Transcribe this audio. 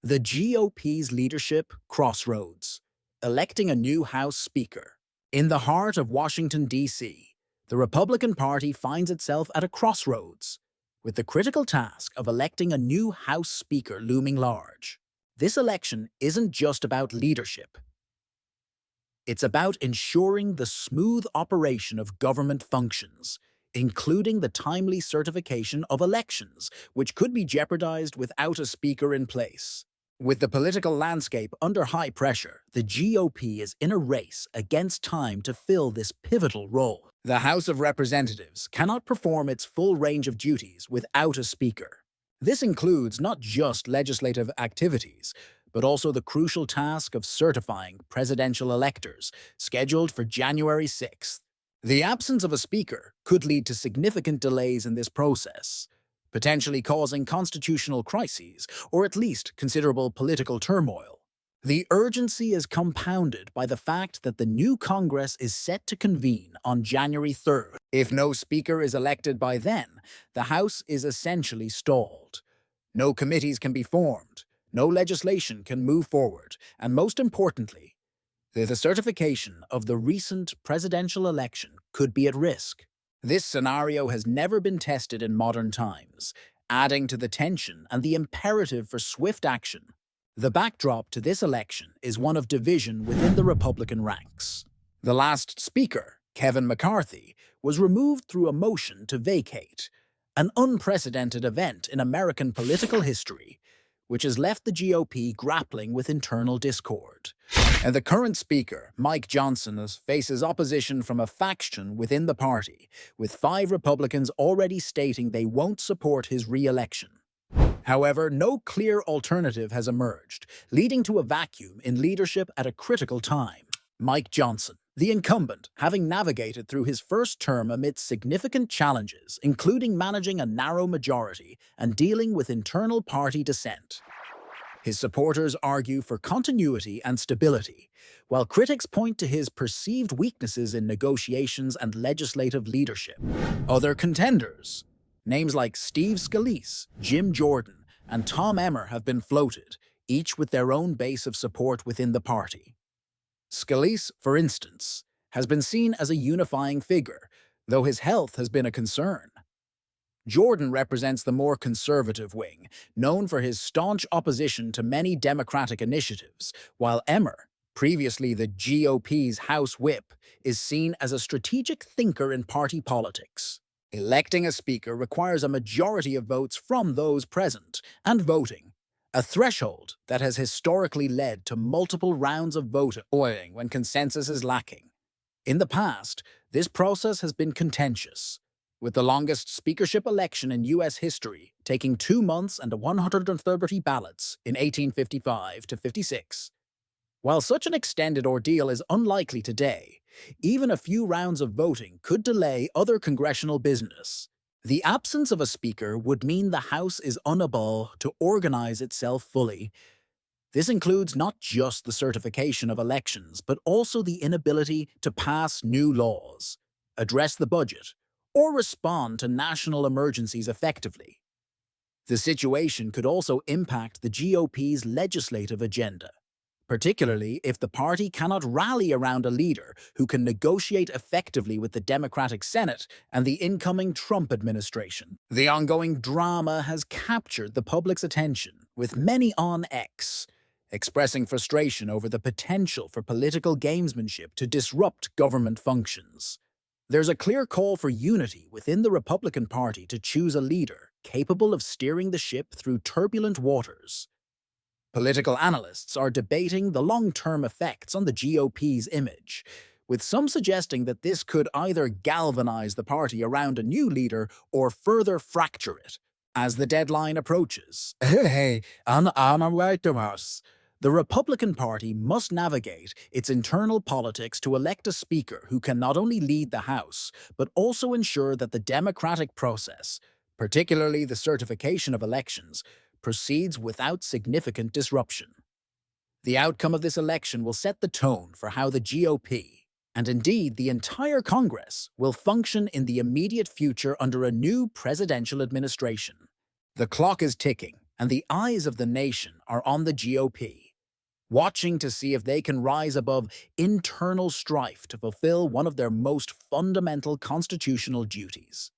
The GOP's leadership crossroads, electing a new House Speaker. In the heart of Washington, D.C., the Republican Party finds itself at a crossroads, with the critical task of electing a new House Speaker looming large. This election isn't just about leadership. It's about ensuring the smooth operation of government functions, including the timely certification of elections, which could be jeopardized without a speaker in place. With the political landscape under high pressure, the GOP is in a race against time to fill this pivotal role. The House of Representatives cannot perform its full range of duties without a speaker. This includes not just legislative activities, but also the crucial task of certifying presidential electors, scheduled for January 6th. The absence of a speaker could lead to significant delays in this process, potentially causing constitutional crises or at least considerable political turmoil. The urgency is compounded by the fact that the new Congress is set to convene on January 3rd. If no speaker is elected by then, the House is essentially stalled. No committees can be formed, no legislation can move forward, and most importantly, the certification of the recent presidential election could be at risk. This scenario has never been tested in modern times, adding to the tension and the imperative for swift action. The backdrop to this election is one of division within the Republican ranks. The last speaker, Kevin McCarthy, was removed through a motion to vacate, an unprecedented event in American political history, which has left the GOP grappling with internal discord. And the current speaker, Mike Johnson, faces opposition from a faction within the party, with 5 Republicans already stating they won't support his re-election. However, no clear alternative has emerged, leading to a vacuum in leadership at a critical time. Mike Johnson, the incumbent, having navigated through his first term amidst significant challenges, including managing a narrow majority and dealing with internal party dissent. His supporters argue for continuity and stability, while critics point to his perceived weaknesses in negotiations and legislative leadership. Other contenders, names like Steve Scalise, Jim Jordan, and Tom Emmer have been floated, each with their own base of support within the party. Scalise, for instance, has been seen as a unifying figure, though his health has been a concern. Jordan represents the more conservative wing, known for his staunch opposition to many Democratic initiatives, while Emmer, previously the GOP's House Whip, is seen as a strategic thinker in party politics. Electing a speaker requires a majority of votes from those present and voting, a threshold that has historically led to multiple rounds of voting when consensus is lacking. In the past, this process has been contentious, with the longest speakership election in U.S. history taking 2 months and 130 ballots in 1855 to 56. While such an extended ordeal is unlikely today, even a few rounds of voting could delay other congressional business. The absence of a speaker would mean the House is unable to organize itself fully. This includes not just the certification of elections, but also the inability to pass new laws, address the budget, or respond to national emergencies effectively. The situation could also impact the GOP's legislative agenda, particularly if the party cannot rally around a leader who can negotiate effectively with the Democratic Senate and the incoming Trump administration. The ongoing drama has captured the public's attention, with many on X expressing frustration over the potential for political gamesmanship to disrupt government functions. There's a clear call for unity within the Republican Party to choose a leader capable of steering the ship through turbulent waters. Political analysts are debating the long-term effects on the GOP's image, with some suggesting that this could either galvanize the party around a new leader or further fracture it. As the deadline approaches, the Republican Party must navigate its internal politics to elect a speaker who can not only lead the House, but also ensure that the democratic process, particularly the certification of elections, proceeds without significant disruption. The outcome of this election will set the tone for how the GOP, and indeed the entire Congress, will function in the immediate future under a new presidential administration. The clock is ticking, and the eyes of the nation are on the GOP, watching to see if they can rise above internal strife to fulfill one of their most fundamental constitutional duties.